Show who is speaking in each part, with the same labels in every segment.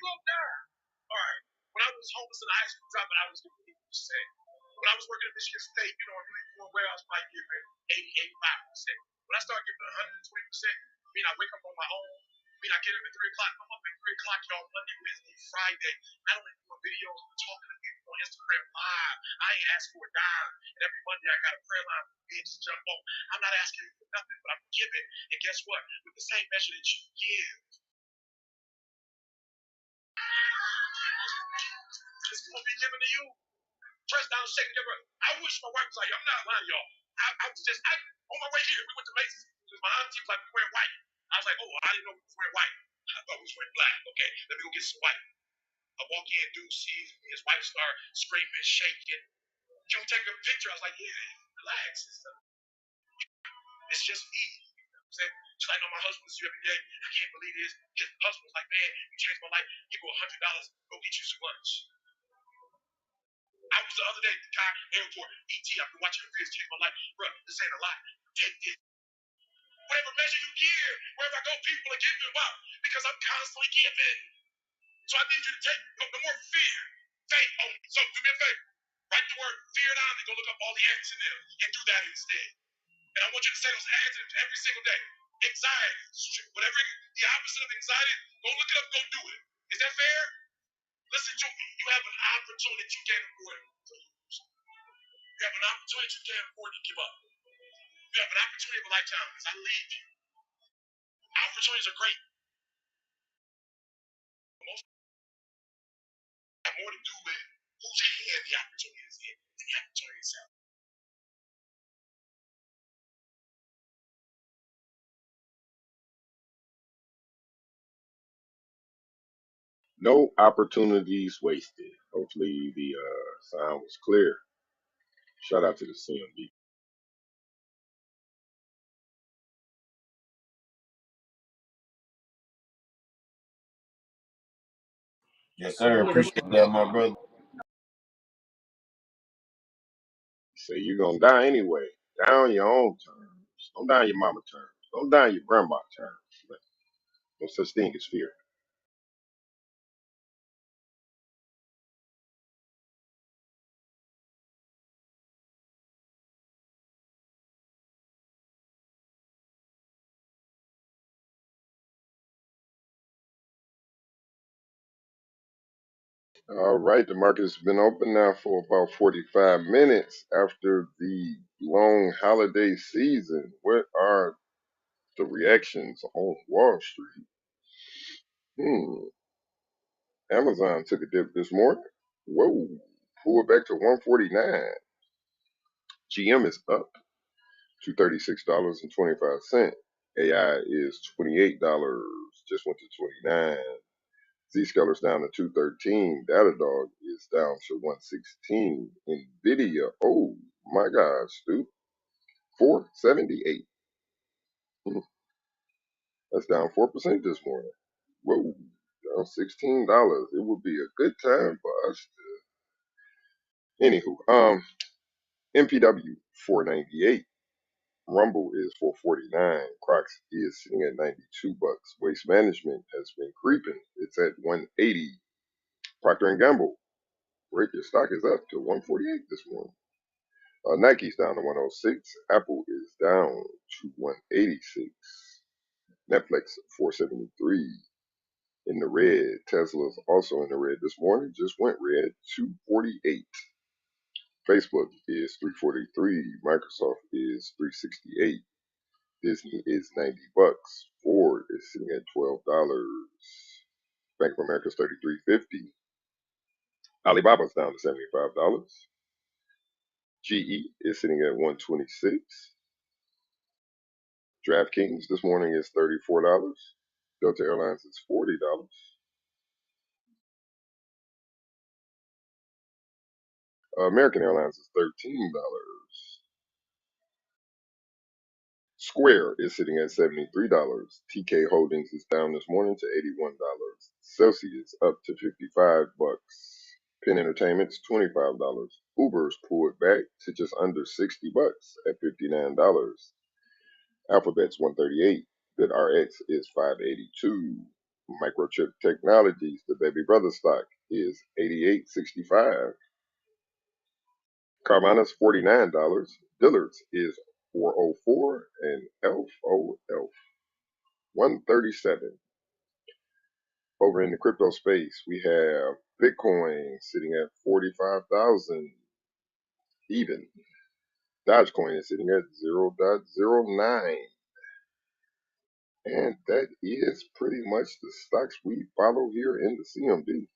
Speaker 1: up down. All right. When I was homeless in the high school dropout, I was giving people percent. When I was working at Michigan State, you know, I'm really doing well, I was probably giving 80, 85%. When I started giving 120%, I mean, I wake up on my own. I mean, I get up at 3 o'clock. I'm up at 3 o'clock, y'all, Monday, Wednesday, Friday. Not only doing videos, but talking to people on Instagram live. I ain't asked for a dime. And every Monday, I got a prayer line for me to just jump on. I'm not asking you for nothing, but I'm giving. And guess what? With the same measure that you give, it's going to be given to you. Press down, shake it. I wish my wife was like, I'm not lying, y'all. I was just, on my way here, we went to Macy's. My auntie was like, we wearing white. I was like, oh, I didn't know we was wearing white. I thought we was wearing black. Okay, let me go get some white. I walk in, dude sees me, his wife start screaming, shaking. Can we take a picture? I was like, yeah, relax. It's just me. You know what I'm saying? She's like, no, my husband sees you every day. I can't believe this. His husband was like, man, you changed my life. Give me $100. Go get you some lunch. I was the other day at the guy airport, ET. I've been watching the videos, changed my life. Bro, this ain't a lot. Take this. Whatever measure you give, wherever I go, people are giving. Why? Because I'm constantly giving. So I need you to take no more fear, faith only. So do me a favor. Write the word fear down and go look up all the acts in there and do that instead. And I want you to say those ads every single day. Anxiety, whatever the opposite of anxiety, go look it up, go do it. Is that fair? Listen to me. You have an opportunity that you can't afford to lose. You have an opportunity you can't afford to give up. You have an opportunity of a lifetime because I leave you. Opportunities are great. Most have more to do with whose hand the opportunity is in than the opportunity itself.
Speaker 2: No opportunities wasted. Hopefully the sound was clear. Shout out to the CMB.
Speaker 3: Yes, sir. Appreciate that, my brother.
Speaker 2: Say you're gonna die anyway. Die on your own terms. Don't die on your mama terms. Don't die on your grandma terms. No such thing as fear. All right, the market has been open now for about 45 minutes after the long holiday season. What are the reactions on Wall Street? Amazon took a dip this morning. Whoa, pulled back to 149. GM is up to $36.25. AI is $28, just went to 29. Zscaler's down to 213. Datadog is down to 116. Nvidia, oh my gosh, dude, 478. That's down 4% this morning. Whoa, down $16. It would be a good time for us to. Anywho, MPW 498. Rumble is 449. Crocs is sitting at 92 bucks. Waste Management has been creeping. It's at 180. Procter and Gamble, rate your stock is up to 148 this morning. Nike's down to 106. Apple is down to 186. Netflix 473 in the red. Tesla's also in the red this morning. Just went red 248. Facebook is 343. Microsoft is 368. Disney is 90 bucks. Ford is sitting at $12. Bank of America's 33.50. Alibaba's down to $75. GE is sitting at 126. DraftKings this morning is $34. Delta Airlines is $40. American Airlines is $13. Square is sitting at $73. TK Holdings is down this morning to $81. Celsius up to 55 bucks. Penn Entertainment's $25. Uber's pulled back to just under 60 bucks at $59. Alphabet's 138. GoodRx is 582. Microchip Technologies, the baby brother stock, is 88.65. Carvana's $49. Dillard's is 404, and Elf 137. Over in the crypto space, we have Bitcoin sitting at 45,000 even. Dogecoin is sitting at 0.09. And that is pretty much the stocks we follow here in the CMB.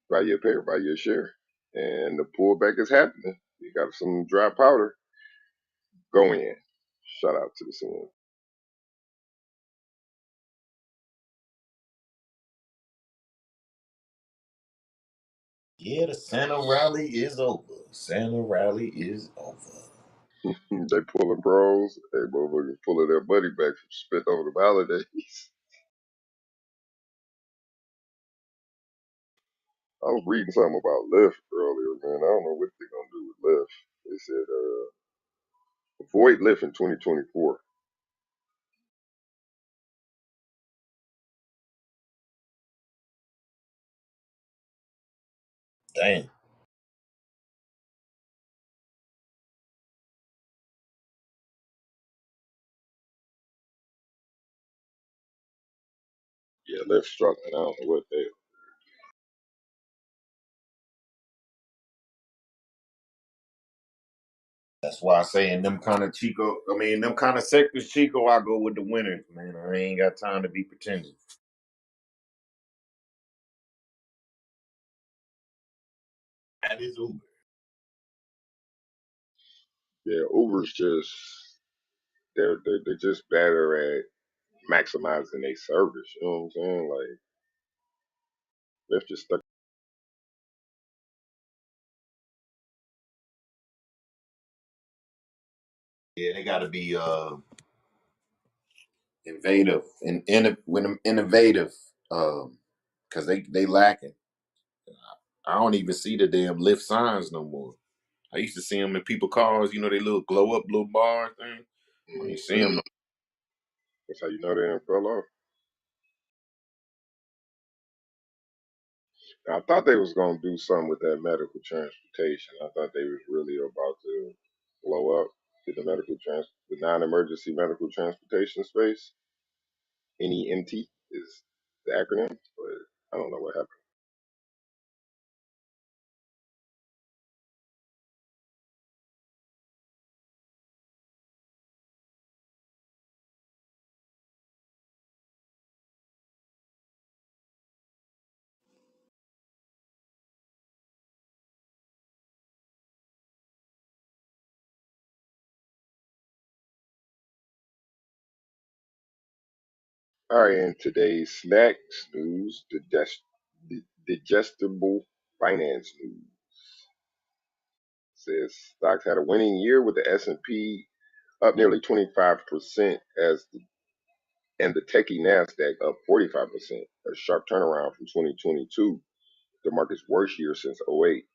Speaker 2: Buy your pair, buy your share. And the pullback is happening. You got some dry powder. Go in. Shout out to the CMB.
Speaker 3: Yeah, the Santa rally is over. Santa rally is over.
Speaker 2: They pulling bros. They motherfuckers pulling their money back from spent over the holidays. I was reading something about Lyft earlier, man. I don't know what they're gonna do with Lyft. They said avoid Lyft in 2024.
Speaker 3: Damn.
Speaker 2: Yeah, Lyft struggling. I don't know what they.
Speaker 3: That's why I say in them kind of them kind of sectors, Chico, I go with the winners, man. I ain't got time to be pretending. That is Uber.
Speaker 2: Yeah, Uber's just they're just better at maximizing their service. You know what I'm saying? Like Lyft just stuck.
Speaker 3: Yeah, they got to be innovative and innovative, because they lacking. I don't even see the damn lift signs no more. I used to see them in people cars, they little glow up little bar thing. I ain't see them.
Speaker 2: That's how you know they didn't fell off. I thought they was gonna do something with that medical transportation. I thought they was really about to blow up the non-emergency medical transportation space. NEMT is the acronym, but I don't know what happened. All right, and today's snacks news, digestible finance news says stocks had a winning year with the S&P up nearly 25% and the techie Nasdaq up 45%, a sharp turnaround from 2022, the market's worst year since '08.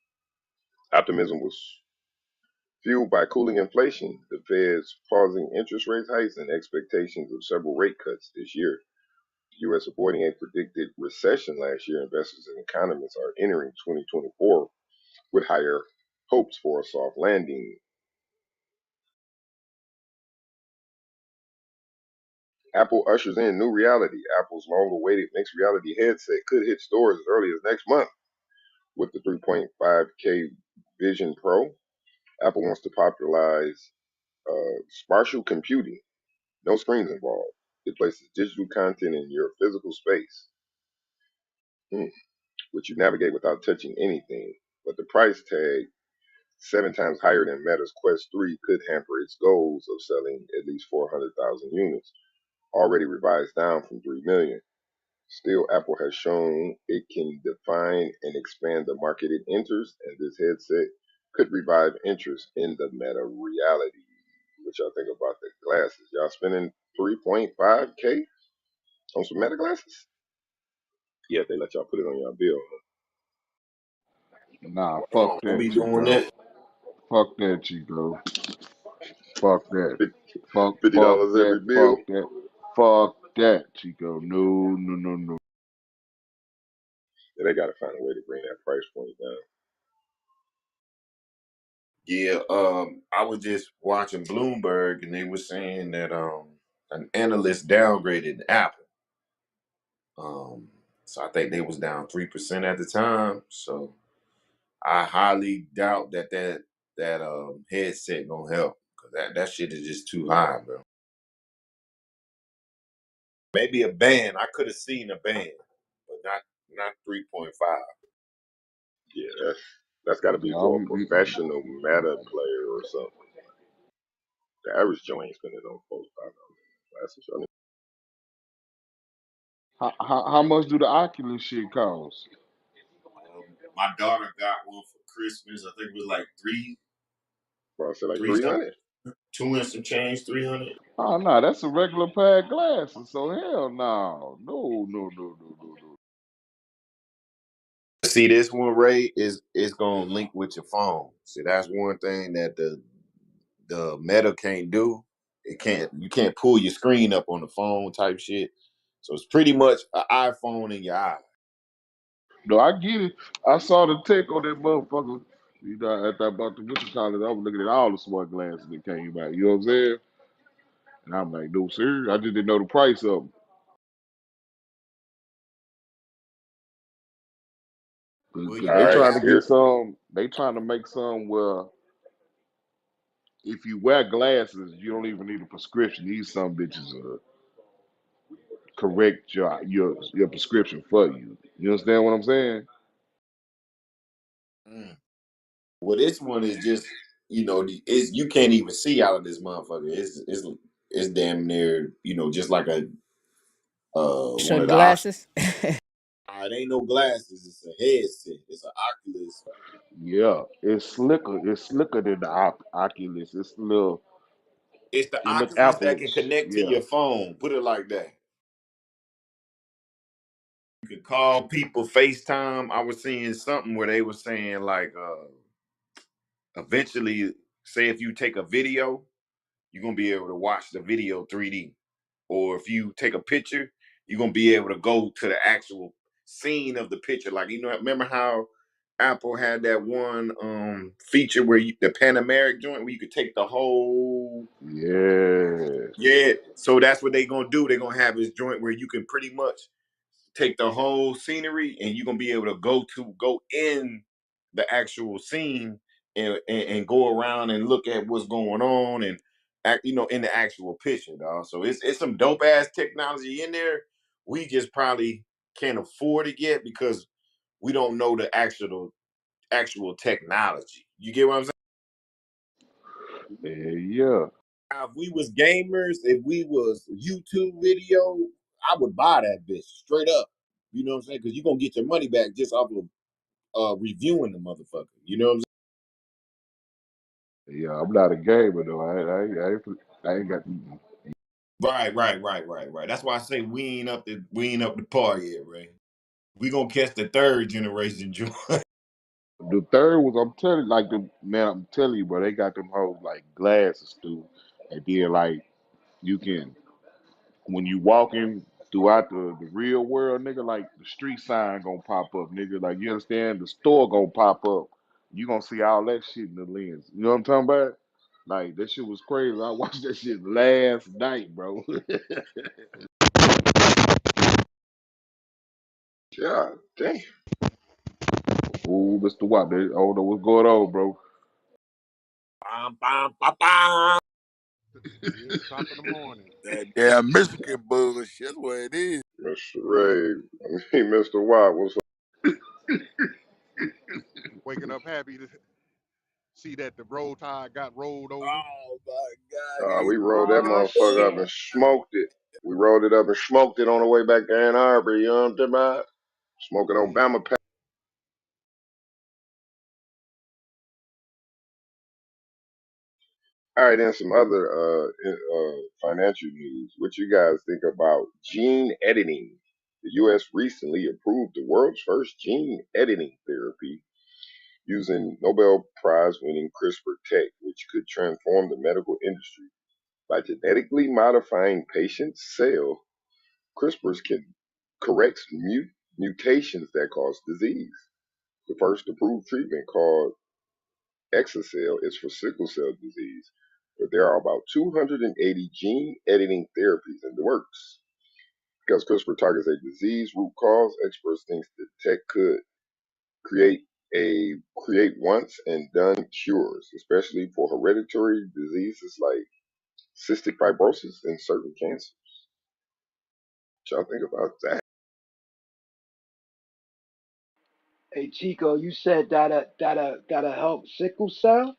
Speaker 2: Optimism was fueled by cooling inflation, the Fed's pausing interest rate hikes, and expectations of several rate cuts this year. The U.S. avoiding a predicted recession last year, investors and economists are entering 2024 with higher hopes for a soft landing. Apple ushers in new reality. Apple's long-awaited mixed reality headset could hit stores as early as next month. With the 3.5K Vision Pro, Apple wants to popularize spatial computing. No screens involved. It places digital content in your physical space, which you navigate without touching anything. But the price tag, 7 times higher than Meta's Quest 3, could hamper its goals of selling at least 400,000 units, already revised down from 3 million. Still, Apple has shown it can define and expand the market it enters, and this headset could revive interest in the meta reality. What y'all think about the glasses? Y'all spending 3.5K on some meta glasses? Yeah, they let y'all put it on your bill.
Speaker 4: Nah, fuck
Speaker 3: Don't
Speaker 4: that,
Speaker 3: be doing
Speaker 4: Chico.
Speaker 3: that.
Speaker 4: Fuck that, Chico. Fuck that. Fuck
Speaker 2: $50 every
Speaker 4: that.
Speaker 2: bill.
Speaker 4: Fuck that. Fuck that, Chico. No, no, no, no.
Speaker 2: Yeah, they got to find a way to bring that price point down.
Speaker 3: Yeah, I was just watching Bloomberg and they were saying that an analyst downgraded Apple. So I think they was down 3% at the time. So I highly doubt that headset gonna help because that shit is just too high, bro. Maybe a band. I could have seen a band, but not 3.5.
Speaker 2: Yeah, that's got to be
Speaker 4: Yeah,
Speaker 2: for a professional meta player or something. The average Joe ain't spending on $4,500. That's what
Speaker 4: how much do the Oculus shit cost?
Speaker 3: My daughter got one for Christmas. I think it was like
Speaker 2: I said like
Speaker 3: three
Speaker 2: 300.
Speaker 3: two and some change, 300.
Speaker 4: Oh no, that's a regular pair of glasses. So hell no, no.
Speaker 3: See, this one, Ray, is gonna link with your phone. See, that's one thing that the Meta can't do. You can't pull your screen up on the phone type shit. So it's pretty much an iPhone in your eye.
Speaker 4: No, I get it. I saw the tech on that motherfucker. You know, after I bought the what you call it, I was looking at all the smart glasses that came out. You know what I'm saying? And I'm like, no sir, I just didn't know the price of them.
Speaker 3: Well,
Speaker 4: Cause
Speaker 3: you
Speaker 2: All
Speaker 4: they
Speaker 2: right,
Speaker 3: might
Speaker 4: trying
Speaker 3: have.
Speaker 4: to get some. They trying to make some where if you wear glasses, you don't even need a prescription. These some bitches correct your prescription for you. You understand what I'm saying?
Speaker 3: Mm. Well, this one is just it's you can't even see out of this motherfucker. It's damn near just like a one of the Oculus.
Speaker 1: Sunglasses.
Speaker 3: It ain't no glasses. It's a headset. It's an Oculus.
Speaker 4: Yeah, it's slicker. It's slicker than the Oculus. It's a little.
Speaker 3: It's the
Speaker 4: It look
Speaker 3: Oculus that can
Speaker 4: Apple-ish.
Speaker 3: connect to
Speaker 4: Yeah.
Speaker 3: your phone. Put it like that. You can call people FaceTime. I was seeing something where they were saying like eventually, say if you take a video, you're gonna be able to watch the video 3D. Or if you take a picture, you're gonna be able to go to the actual scene of the picture. Like remember how Apple had that one feature where the Panoramic joint where you could take the whole.
Speaker 4: Yes.
Speaker 3: Yeah, so that's what they're gonna do. They're gonna have this joint where you can pretty much take the whole scenery and you're gonna be able to go in the actual scene and go around and look at what's going on and act in the actual picture, dog. So it's some dope ass technology in there. We just probably can't afford it yet because we don't know the actual technology. You get what I'm saying?
Speaker 4: Yeah.
Speaker 3: Now, if we was gamers, if we was YouTube video, I would buy that bitch straight up. You know what I'm saying? Because you're gonna get your money back just off of reviewing the motherfucker. You know what I'm
Speaker 4: Yeah. I'm not a gamer though. I ain't got.
Speaker 3: saying? Right. That's why I say we ain't up the par yet, Ray. We gonna catch the third generation joint.
Speaker 4: The third was I'm telling like the man. I'm telling you, bro. They got them whole like glasses too, and then like you can when you walking throughout the real world, nigga, like the street sign gonna pop up, nigga. Like you understand, the store gonna pop up. You gonna see all that shit in the lens. You know what I'm talking about? Like that shit was crazy. I watched that shit last night, bro.
Speaker 2: God damn.
Speaker 4: Ooh, Mr. Watt, I don't know what's going on, bro.
Speaker 3: Bam, bam, ba, bam.
Speaker 5: Yeah, top of the morning.
Speaker 6: That damn Michigan bullshit. That's what it is.
Speaker 2: Mr. Ray, Mr. Watt, what's up?
Speaker 5: Waking up happy to see that the roll tide got rolled over.
Speaker 6: Oh my God,
Speaker 2: We
Speaker 6: he
Speaker 2: rolled that
Speaker 6: rolled
Speaker 2: motherfucker up
Speaker 6: over.
Speaker 2: and smoked it. We rolled it up and smoked it on the way back to Ann Arbor. You know what I'm talking about? Smoking on
Speaker 5: Yeah.
Speaker 2: Bama. All right, and some other financial news. What you guys think about gene editing? The U.S. recently approved the world's first gene editing therapy using Nobel Prize winning CRISPR tech, which could transform the medical industry. By genetically modifying patients' cell, CRISPRs can correct mutations that cause disease. The first approved treatment called Exocel is for sickle cell disease, but there are about 280 gene editing therapies in the works. Because CRISPR targets a disease root cause, experts think the tech could create create once and done cures, especially for hereditary diseases like cystic fibrosis and certain cancers. What y'all think about that?
Speaker 1: Hey Chico, you said that'll help sickle cell.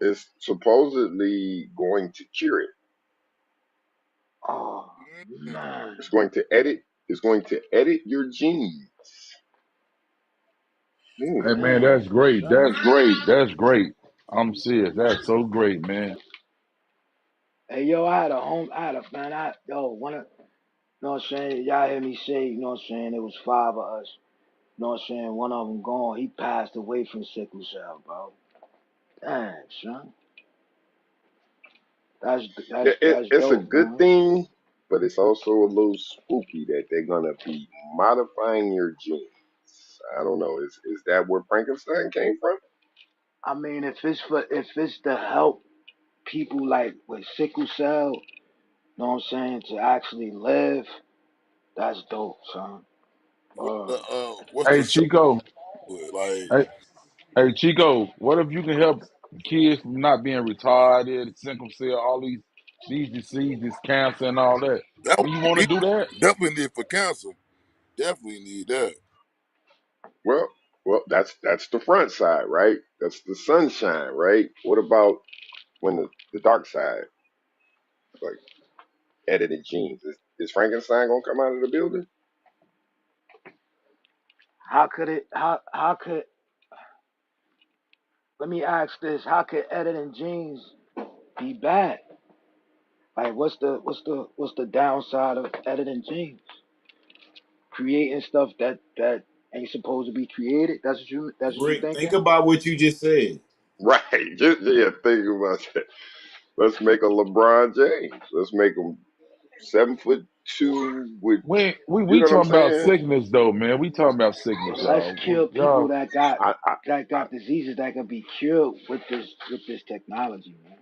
Speaker 2: It's supposedly going to cure it.
Speaker 1: Oh
Speaker 6: Mm.
Speaker 1: man.
Speaker 2: It's going to edit. It's going to edit your genes.
Speaker 4: Hey
Speaker 2: Hmm.
Speaker 4: man, that's
Speaker 1: Damn,
Speaker 4: great. That's
Speaker 1: son.
Speaker 4: great. That's great. I'm serious. That's so great, man.
Speaker 1: Hey yo, I had a man, one of, you know what I'm saying? Y'all hear me say, you know what I'm saying? It was five of us. You know what I'm saying? One of them gone. He passed away from sickle cell, bro. Damn, son. That's
Speaker 2: Yeah,
Speaker 1: that's that's
Speaker 2: it's a
Speaker 1: dope,
Speaker 2: good
Speaker 1: man.
Speaker 2: thing, but it's also a little spooky that they're gonna be modifying your genes. I don't know. Is that where Frankenstein came from?
Speaker 1: I mean, if it's to help people like with sickle cell, you know what I'm saying, to actually live, that's dope, son. Word.
Speaker 6: What's the
Speaker 4: Hey
Speaker 6: side
Speaker 4: Chico.
Speaker 6: to it? Like,
Speaker 4: Hey, hey Chico. What if you can help kids from not being retarded, sickle cell, all these diseases, cancer, and all that?
Speaker 6: that
Speaker 4: When you want
Speaker 6: would
Speaker 4: to
Speaker 6: be
Speaker 4: do that?
Speaker 6: definitely need for cancer. Definitely need that.
Speaker 2: Well, that's the front side, right? That's the sunshine, right? What about when the dark side, like edited genes? Is Frankenstein gonna come out of the building?
Speaker 1: How could it? How could? Let me ask this: how could editing genes be bad? Like, what's the downside of editing genes? Creating stuff that ain't supposed to be created. That's what you
Speaker 3: Rick, think
Speaker 1: thinking?
Speaker 3: about what you just said.
Speaker 2: Right. Just yeah, think about that. Let's make a LeBron James. Let's make him 7'2" with you
Speaker 4: We
Speaker 2: know what I'm
Speaker 4: talking about
Speaker 2: saying?
Speaker 4: sickness though, man. We talking about sickness,
Speaker 1: Let's
Speaker 4: y'all.
Speaker 1: kill people
Speaker 4: Y'all,
Speaker 1: that got
Speaker 2: I
Speaker 1: diseases that can be cured with this technology, man.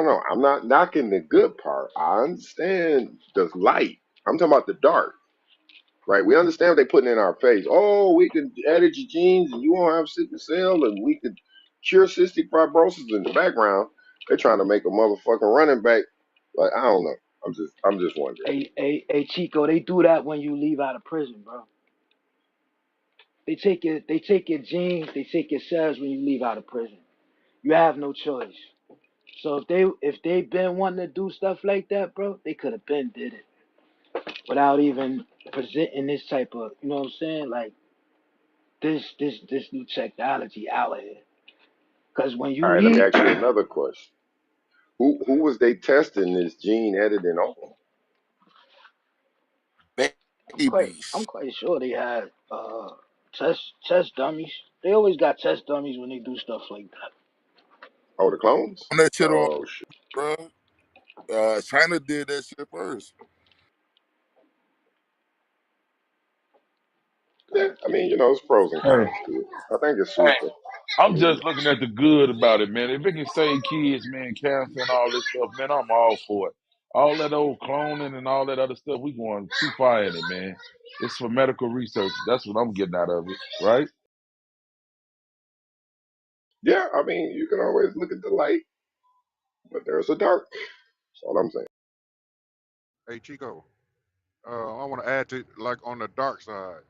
Speaker 2: no. I'm not knocking the good part. I understand the light. I'm talking about the dark. Right? We understand what they putting in our face. Oh, we can edit your genes and you won't have sickle cell and we could cure cystic fibrosis in the background. They're trying to make a motherfucking running back. Like, I don't know. I'm just wondering.
Speaker 1: Hey, Chico, they do that when you leave out of prison, bro. They take your genes, they take your cells when you leave out of prison. You have no choice. So if they been wanting to do stuff like that, bro, they could have been did it without even presenting this type of, you know what I'm saying, like this new technology out here. Cause when
Speaker 2: All
Speaker 1: you
Speaker 2: right, let me
Speaker 1: leave,
Speaker 2: ask you another question. Who was they testing this gene editing on?
Speaker 1: I'm
Speaker 6: Babies.
Speaker 1: quite sure they had test dummies. They always got test dummies when they do stuff like that.
Speaker 2: Oh, the clones?
Speaker 6: On that shit on,
Speaker 2: Oh shit.
Speaker 6: bro. China did that shit first.
Speaker 2: Yeah, I mean, it's pros and
Speaker 4: hey,
Speaker 2: cons to it. I think it's
Speaker 4: hey,
Speaker 2: super. I
Speaker 4: I'm
Speaker 2: mean,
Speaker 4: just looking at the good about it, man. If it can save kids, man, cancer and all this stuff, man, I'm all for it. All that old cloning and all that other stuff, we going too far in it, man. It's for medical research. That's what I'm getting out of it, right?
Speaker 2: yeah, I mean, you can always look at the light, but there's a dark. That's all I'm saying.
Speaker 5: Hey Chico, I want to add to like on the dark side.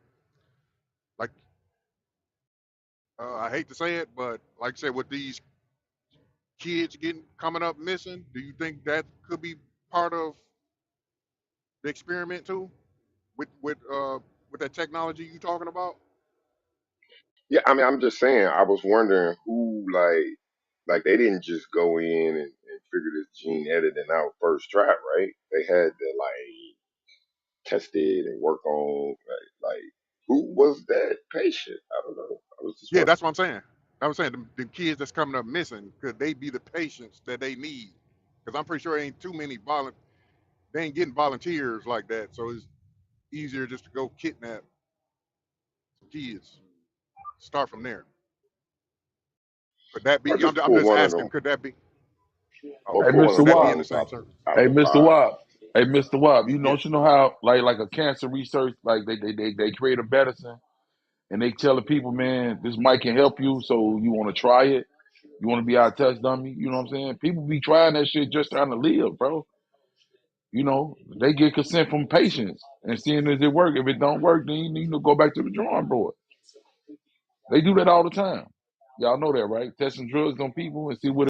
Speaker 5: Like I hate to say it, but like I said, with these kids getting coming up missing, do you think that could be part of the experiment too, with that technology you talking about?
Speaker 2: Yeah, I mean, I'm just saying. I was wondering who, like they didn't just go in and figure this gene editing out first try, right? They had to like test it and work on like who was that patient? I don't know. I was just
Speaker 5: Yeah,
Speaker 2: wondering.
Speaker 5: that's what I'm saying. I'm saying the kids that's coming up missing, could they be the patients that they need? Because I'm pretty sure ain't too many they ain't getting volunteers like that. So it's easier just to go kidnap some kids. Start from there. Could that
Speaker 2: Or
Speaker 5: be?
Speaker 2: just
Speaker 5: I'm
Speaker 2: pull
Speaker 5: just
Speaker 2: one of
Speaker 5: asking.
Speaker 2: them,
Speaker 5: Could that be?
Speaker 2: or
Speaker 5: Okay.
Speaker 7: Hey,
Speaker 2: pull one
Speaker 7: Mr.
Speaker 5: Could
Speaker 2: of
Speaker 5: that
Speaker 2: them
Speaker 5: be in
Speaker 7: Wop.
Speaker 5: the
Speaker 2: drones
Speaker 5: same service?
Speaker 7: Hey,
Speaker 2: out the
Speaker 7: Mr.
Speaker 2: pod.
Speaker 7: Wop. Hey, Mr. Wop. You know,
Speaker 5: Yeah.
Speaker 7: don't you know how like a cancer research, like they create a medicine and they tell the people, man, this might can help you, so you want to try it. You want to be our test dummy. You know what I'm saying? People be trying that shit just trying to live, bro. You know, they get consent from patients and seeing does it work. If it don't work, then you need to go back to the drawing board. They do that all the time. Y'all know that, right? Testing drugs on people and see what.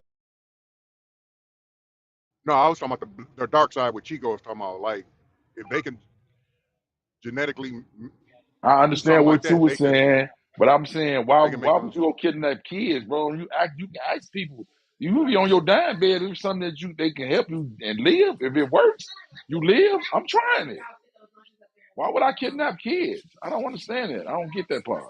Speaker 5: No, I was talking about the dark side. What Chico was talking about. Like, if they can genetically
Speaker 7: I
Speaker 5: do something
Speaker 7: understand
Speaker 5: like
Speaker 7: what you
Speaker 5: that,
Speaker 7: were
Speaker 5: they could
Speaker 7: saying, but I'm saying
Speaker 5: they can make
Speaker 7: why
Speaker 5: a.
Speaker 7: would you go kidnap kids, bro? You can ask people. You be on your dying bed. If something that they can help you and live. If it works, you live. I'm trying it. Why would I kidnap kids? I don't understand it. I don't get that part.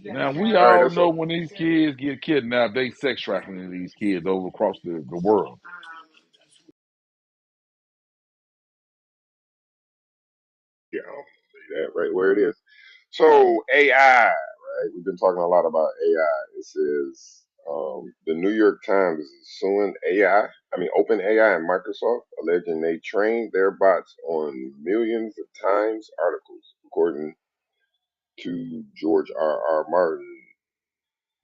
Speaker 7: Now we
Speaker 2: All right,
Speaker 7: all
Speaker 2: that's so
Speaker 7: know when these kids get kidnapped, they sex trafficking these kids over across the world.
Speaker 2: yeah, I'll say that right where it is. So AI, right? We've been talking a lot about AI. It says the New York Times is suing AI. I mean, OpenAI and Microsoft, alleging they trained their bots on millions of times articles, according to George R. R. Martin.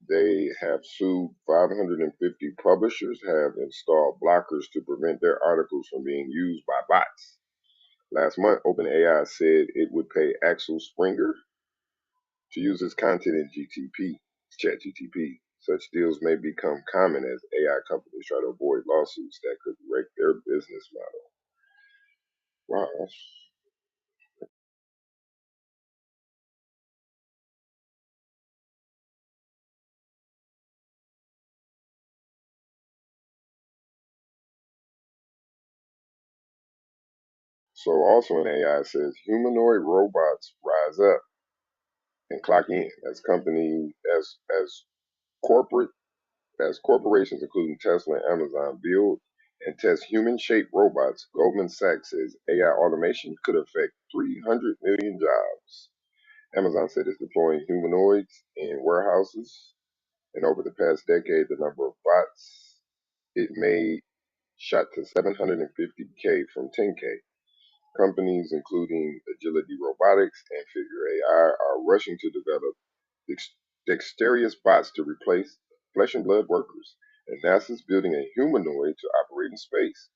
Speaker 2: They have sued 550 publishers, have installed blockers to prevent their articles from being used by bots. Last month, OpenAI said it would pay Axel Springer to use his content in ChatGTP. Such deals may become common as AI companies try to avoid lawsuits that could wreck their business model. Wow. So also in AI it says humanoid robots rise up and clock in as companies as corporate as corporations, including Tesla and Amazon, build and test human shaped robots. Goldman Sachs says AI automation could affect 300 million jobs. Amazon said it's deploying humanoids in warehouses, and over the past decade, the number of bots it made shot to 750K from 10K. Companies including Agility Robotics and Figure AI are rushing to develop dexterous bots to replace flesh and blood workers, and NASA's building a humanoid to operate in space.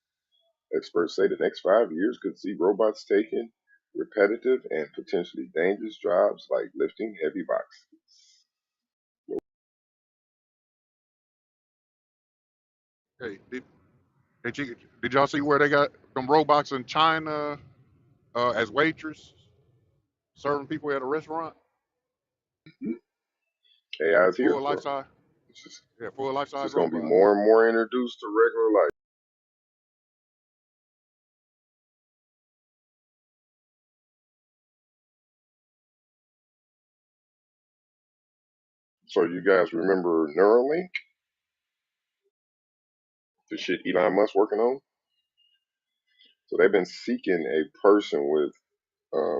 Speaker 2: Experts say the next 5 years could see robots taking repetitive and potentially dangerous jobs like lifting heavy boxes.
Speaker 5: Hey, did y'all see where they got them robots in China as waitress serving people at a restaurant?
Speaker 2: AI is here,
Speaker 5: Full life
Speaker 2: bro.
Speaker 5: size.
Speaker 2: It's just,
Speaker 5: Yeah, full life
Speaker 2: it's
Speaker 5: size
Speaker 2: just going to be
Speaker 5: robot.
Speaker 2: more and more introduced to regular life. So you guys remember Neuralink, the shit Elon Musk working on? So they've been seeking a person with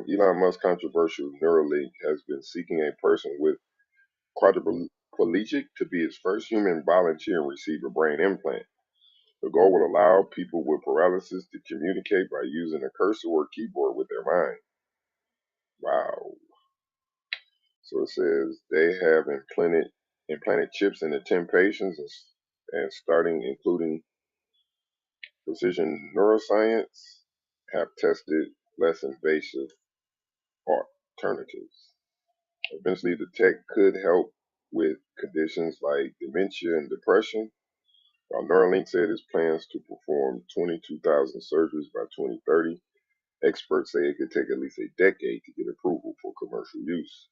Speaker 2: Elon Musk controversial Neuralink has been seeking a person with quadriplegic to be his first human volunteer and receive a brain implant. The goal would allow people with paralysis to communicate by using a cursor or keyboard with their mind. Wow. So it says they have implanted chips into 10 patients and starting including precision neuroscience have tested less invasive alternatives. Eventually, the tech could help with conditions like dementia and depression, while Neuralink said its plans to perform 22,000 surgeries by 2030. Experts say it could take at least a decade to get approval for commercial use.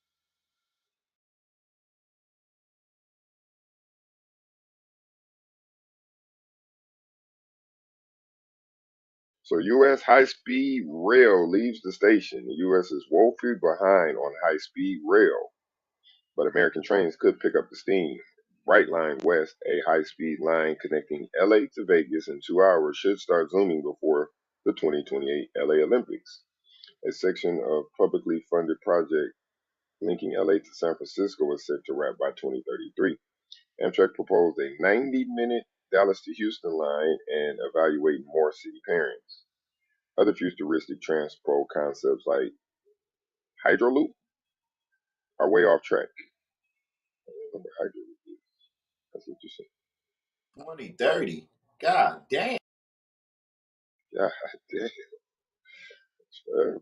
Speaker 2: So, U.S. high speed rail leaves the station. The U.S. is woefully behind on high speed rail, but American trains could pick up the steam. Brightline West, a high-speed line connecting LA to Vegas in 2 hours, should start zooming before the 2028 LA Olympics. A section of publicly funded project linking LA to San Francisco is set to wrap by 2033. Amtrak proposed a 90-minute Dallas to Houston line and evaluate more city pairings. Other futuristic transport concepts like Hydroloop are way off track. I don't know what Hydroloop is. That's interesting.
Speaker 3: 2030. God damn.
Speaker 2: God damn, it's forever.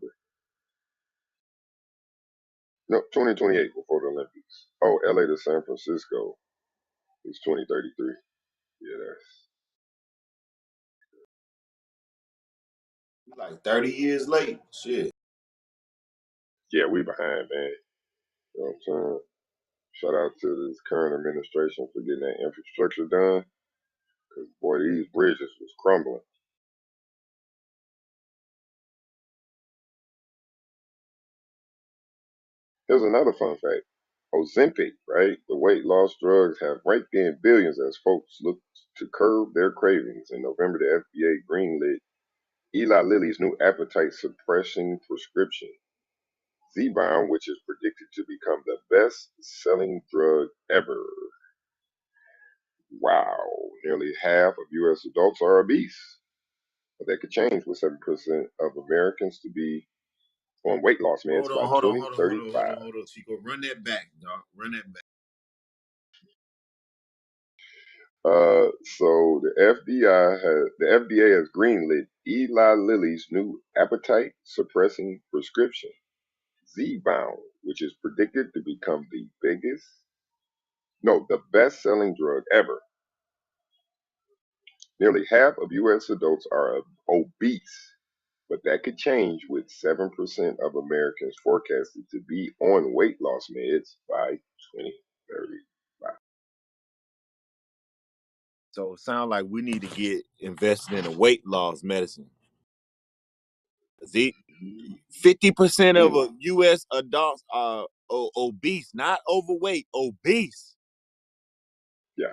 Speaker 2: No, 2028 before the Olympics. Oh, LA to San Francisco is 2033. Yeah, that's
Speaker 3: Like 30 years late. Shit.
Speaker 2: yeah, we behind, man. You know what I'm saying? Shout out to this current administration for getting that infrastructure done. Cause boy, these bridges was crumbling. Here's another fun fact. Ozempic, right? The weight loss drugs have raked in billions as folks look to curb their cravings. In November, the FDA greenlit Eli Lilly's new appetite suppression prescription, Zebound, which is predicted to become the best-selling drug ever. Wow, nearly half of U.S. adults are obese. But that could change with 7% of Americans to be on weight loss meds
Speaker 3: Hold
Speaker 2: by
Speaker 3: on, hold on, hold on, hold on, hold
Speaker 2: 2035.
Speaker 3: on, hold on. Chico, run that back, dog. Run that back.
Speaker 2: So the FDA has greenlit Eli Lilly's new appetite suppressing prescription, Z-Bound, which is predicted to become the best selling drug ever. Nearly half of U.S. adults are obese, but that could change with 7% of Americans forecasted to be on weight loss meds by 2035.
Speaker 3: So it sounds like we need to get invested in a weight loss medicine. See, 50% of
Speaker 2: Mm,
Speaker 3: U.S. adults are obese, not overweight, obese.
Speaker 2: yes.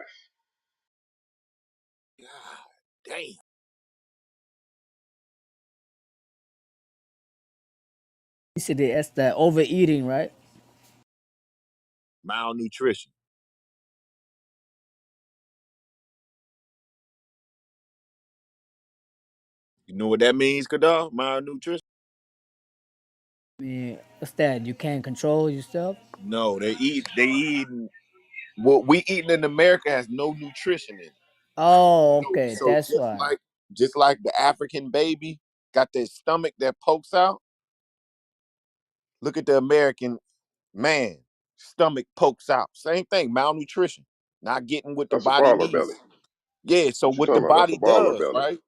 Speaker 3: God damn.
Speaker 1: You said that's the overeating, right?
Speaker 3: Malnutrition. You know what that means, Kadar? Malnutrition?
Speaker 1: I mean, what's that? You can't control yourself?
Speaker 3: No, they eat what we eating in America has no nutrition in it.
Speaker 1: Oh,
Speaker 3: So,
Speaker 1: okay,
Speaker 3: so
Speaker 1: that's
Speaker 3: just
Speaker 1: why.
Speaker 3: like just like the African baby got their stomach that pokes out, look at the American man, stomach pokes out. Same thing, malnutrition, not getting what the
Speaker 2: That's a
Speaker 3: body
Speaker 2: baller
Speaker 3: needs.
Speaker 2: belly.
Speaker 3: Yeah, so
Speaker 2: What you
Speaker 3: what the
Speaker 2: talking about? That's a
Speaker 3: body
Speaker 2: baller
Speaker 3: does,
Speaker 2: belly.
Speaker 3: right?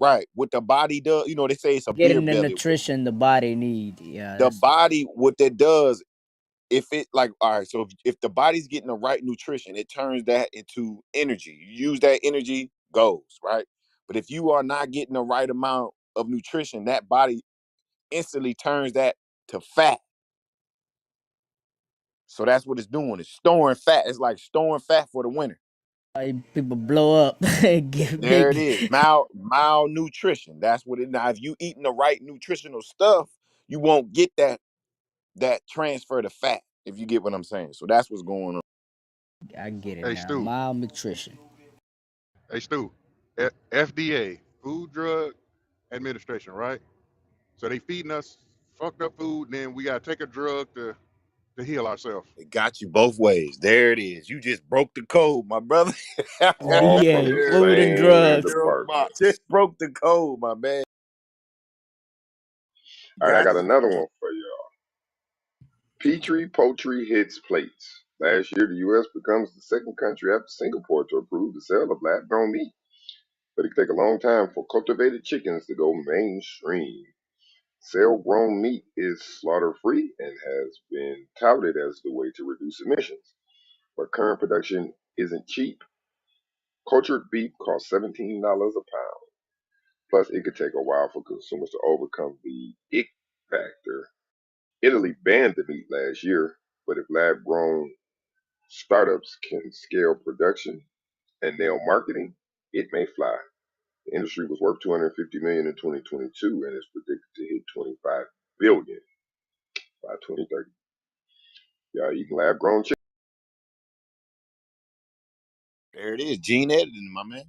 Speaker 3: Right. What the body does, they say it's a beer
Speaker 1: Getting the
Speaker 3: belly.
Speaker 1: nutrition the body need. Yeah,
Speaker 3: The
Speaker 1: that's
Speaker 3: body, what that does, if it like, all right, so if the body's getting the right nutrition, it turns that into energy. You use that energy, goes, right? But if you are not getting the right amount of nutrition, that body instantly turns that to fat. So that's what it's doing. It's storing fat. It's like storing fat for the winter.
Speaker 1: why people blow up and get
Speaker 3: There it
Speaker 1: big.
Speaker 3: is. Malnutrition. That's what it. Now, if you eating the right nutritional stuff, you won't get that transfer to fat. If you get what I'm saying. So that's what's going on.
Speaker 1: I get it
Speaker 5: Hey
Speaker 1: now.
Speaker 5: Stu,
Speaker 1: Malnutrition.
Speaker 5: hey Stu, FDA, Food Drug Administration, right? So they feeding us fucked up food, and then we gotta take a drug to heal ourselves.
Speaker 3: It got you both ways. There it is. You just broke the code, my brother.
Speaker 2: All from
Speaker 1: BA,
Speaker 2: the
Speaker 1: food and
Speaker 2: same
Speaker 1: drugs.
Speaker 2: department.
Speaker 3: Just broke the code, my man.
Speaker 2: All right, I
Speaker 3: Got
Speaker 2: got another one for y'all. Petri poultry hits plates. Last year, the U.S. becomes the second country after Singapore to approve the sale of lab-grown meat, but it could take a long time for cultivated chickens to go mainstream. Cell-grown meat is slaughter-free and has been touted as the way to reduce emissions, but current production isn't cheap. Cultured beef costs $17 a pound. Plus, it could take a while for consumers to overcome the ick factor. Italy banned the meat last year, but if lab grown startups can scale production and nail marketing, it may fly. The industry was worth 250 million in 2022 and is predicted to hit 25 billion by 2030. Y'all eating lab-grown chicken?
Speaker 3: There it is, gene editing, my man.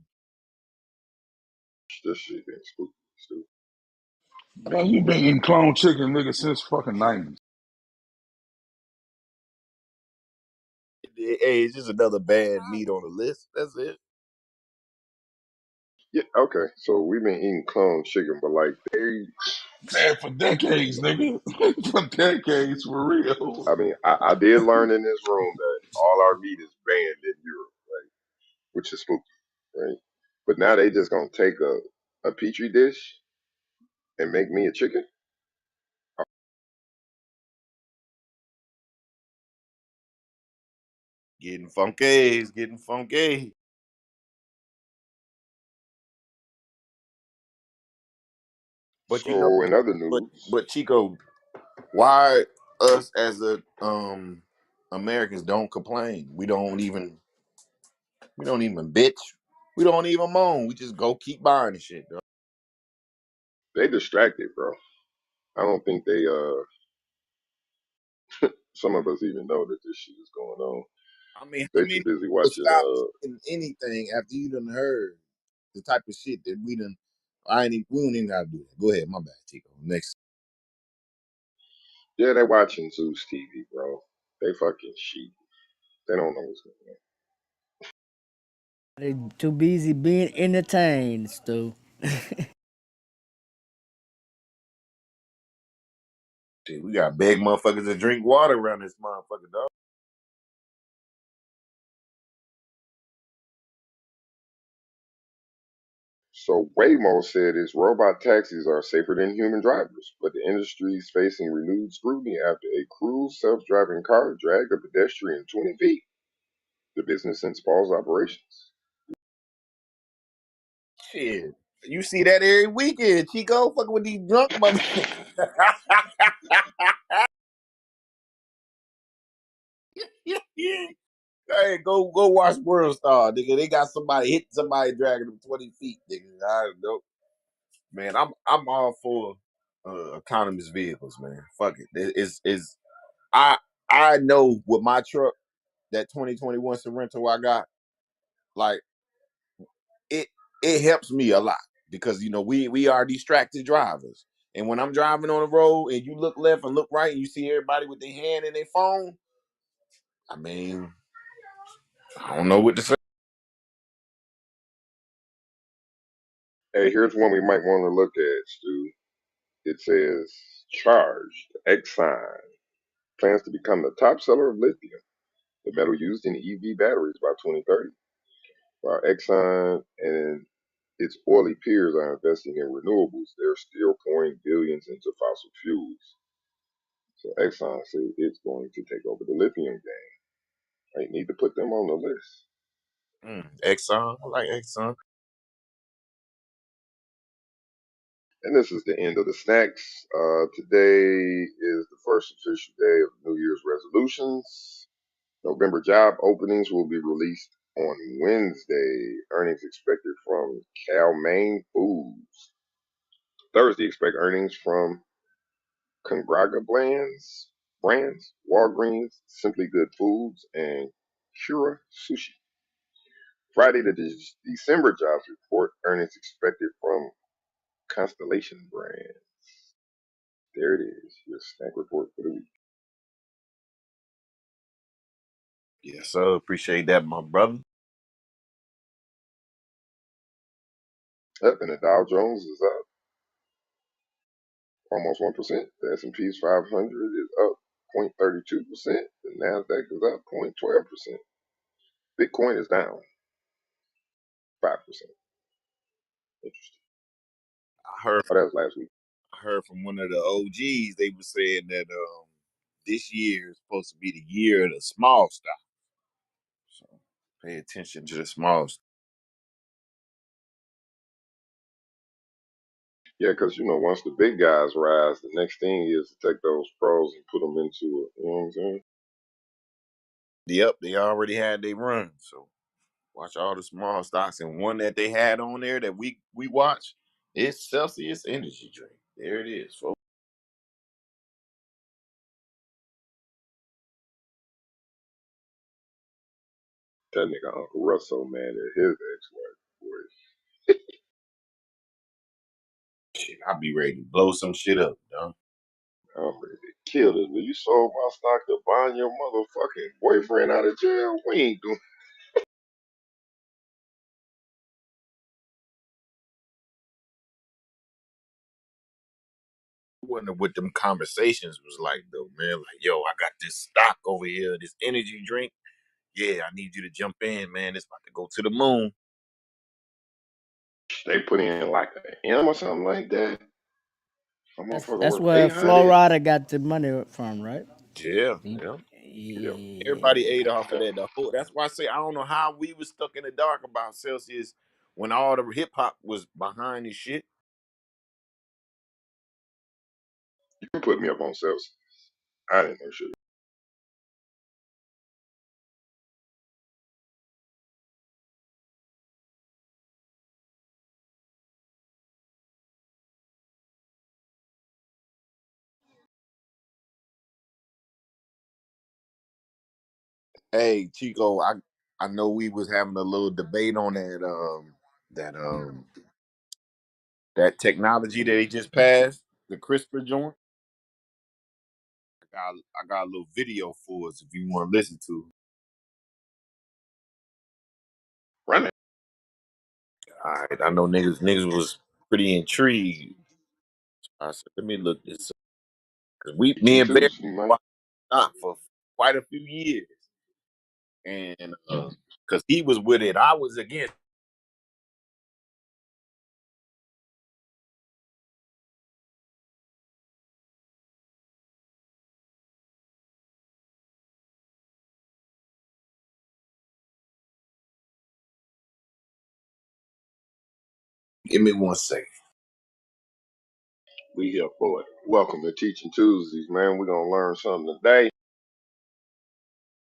Speaker 2: This shit been spooky, stupid.
Speaker 7: Man, you been eating clone chicken, nigga, since fucking 90s.
Speaker 3: Hey, it's just another bad meat on the list. That's it.
Speaker 2: Yeah, okay. So we've been eating clone chicken, but like they,
Speaker 7: Man, for decades, nigga. For decades, for real.
Speaker 2: I mean, I did learn in this room that all our meat is banned in Europe, right? Which is spooky, right? But now they just gonna take a petri dish and make me a chicken.
Speaker 3: Getting funky, getting funky. But you know,
Speaker 2: So in other
Speaker 3: but
Speaker 2: news,
Speaker 3: but Chico, why us as a Americans don't complain? We don't even bitch. We don't even moan. We just go keep buying the shit, bro.
Speaker 2: they distracted, bro. I don't think they some of us even know that this shit is going on.
Speaker 3: I mean, how
Speaker 2: They too
Speaker 3: many
Speaker 2: busy
Speaker 3: people
Speaker 2: watching
Speaker 3: stop eating anything after you done heard the type of shit that we done? We don't even gotta do that. Go ahead, my bad, Chico. Next.
Speaker 2: yeah, they watching Zeus TV, bro. They fucking sheep. They don't know what's going on.
Speaker 1: They too busy being entertained, Stu.
Speaker 3: Shit, we got big motherfuckers that drink water around this motherfucker, dog.
Speaker 2: So Waymo said its robot taxis are safer than human drivers, but the industry is facing renewed scrutiny after a cruise self-driving car dragged a pedestrian 20 feet. The business since paused operations.
Speaker 3: Shit. You see that every weekend, Chico, fucking with these drunk motherfuckers. Hey, go watch World Star, nigga. They got somebody hitting somebody dragging them 20 feet, nigga. I don't know. Man, I'm all for autonomous vehicles, man. Fuck it. It's I I know with my truck, that 2021 Sorrento I got, like it it helps me a lot because we are distracted drivers. And when I'm driving on the road and you look left and look right and you see everybody with their hand in their phone, I mean, I don't know what to say.
Speaker 2: Hey, here's one we might want to look at, Stu. It says charged Exxon plans to become the top seller of lithium, the metal used in EV batteries by 2030. While Exxon and its oily peers are investing in renewables, they're still pouring billions into fossil fuels. So Exxon says it's going to take over the lithium game. They need to put them on the list.
Speaker 3: Exxon, I like Exxon.
Speaker 2: And this is the end of the snacks. Today is the first official day of New Year's resolutions. November job openings will be released on Wednesday. Earnings expected from Cal-Maine Foods. Thursday, expect earnings from Congraga brands, Walgreens, Simply Good Foods, and Cura Sushi. Friday, the December jobs report, earnings expected from Constellation Brands. There it is, your snack report for the week.
Speaker 3: Yes, sir. Appreciate that, my brother.
Speaker 2: Up, and the Dow Jones is up almost 1%. The S&P's 500 is up 0.32%. The Nasdaq is up 0.12%. Bitcoin is down 5%. Interesting.
Speaker 3: I heard
Speaker 2: Oh, that was last week.
Speaker 3: I heard from one of the OGs. They were saying that this year is supposed to be the year of the small stock. So pay attention to the small stock.
Speaker 2: Yeah, because once the big guys rise, the next thing is to take those pros and put them into it. You know what I'm saying?
Speaker 3: Yep, they already had their run. So watch all the small stocks. And one that they had on there that we watch is Celsius Energy Drink. There it is, folks.
Speaker 2: That nigga Uncle Russ so mad at his ex-wife. Boy,
Speaker 3: Shit, I be ready to blow some shit up, dog.
Speaker 2: I'm ready to kill this. But you sold my stock to buying your motherfucking boyfriend out of jail? We ain't doing.
Speaker 3: Wonder what them conversations was like though, man. Like, yo, I got this stock over here, this energy drink. Yeah, I need you to jump in, man. It's about to go to the moon.
Speaker 2: They put in like an M or something like that. A motherfucker
Speaker 1: That's
Speaker 2: worth
Speaker 1: where
Speaker 2: 800.
Speaker 1: Florida got the money from, right?
Speaker 3: Yeah,
Speaker 1: He-
Speaker 3: yeah.
Speaker 2: Yeah.
Speaker 3: Everybody ate
Speaker 1: Yeah.
Speaker 3: off of that. The whole, that's why I say I don't know how we was stuck in the dark about Celsius when all the hip hop was behind this shit.
Speaker 2: You can put me up on sales. I didn't know shit.
Speaker 3: Hey, Chico, I know we was having a little debate on that that technology that they just passed, the CRISPR joint. I got a little video for us if you want to listen to.
Speaker 2: Run it.
Speaker 3: All right, I know niggas was pretty intrigued. I said, let me look this up. 'Cause me
Speaker 2: Teaching
Speaker 3: and Bear
Speaker 2: Tuesday, man.
Speaker 3: watched it for quite a few years, and because he was with it, I was against. Give me one second.
Speaker 2: We here for it. Welcome to Teaching Tuesdays, man. We're gonna learn something today.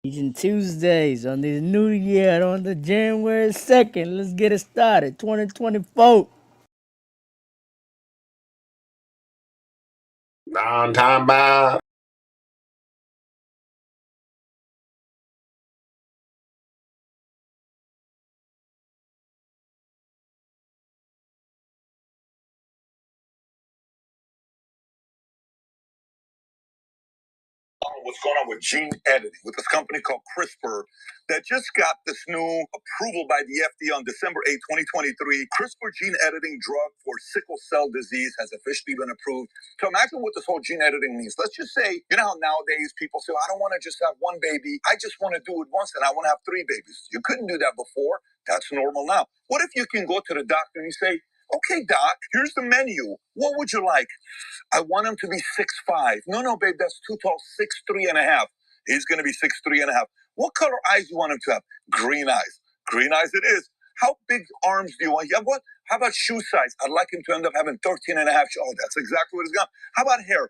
Speaker 1: Teaching Tuesdays on this new year on the January 2nd. Let's get it started. 2024.
Speaker 3: Non-time bound. What's going on with gene editing with this company called CRISPR that just got this new approval by the FDA on December 8, 2023. CRISPR gene editing drug for sickle cell disease has officially been approved. So imagine what this whole gene editing means. Let's just say, you know how nowadays people say, I don't want to just have one baby. I just want to do it once and I want to have 3 babies. You couldn't do that before. That's normal now. What if you can go to the doctor and you say, okay, doc, here's the menu. What would you like? I want him to be 6'5". No, babe, that's too tall. 6'3.5". He's going to be 6'3.5". What color eyes do you want him to have? Green eyes. Green eyes it is. How big arms do you want? Yeah, what? How about shoe size? I'd like him to end up having 13.5. Oh, that's exactly what he's got. How about hair?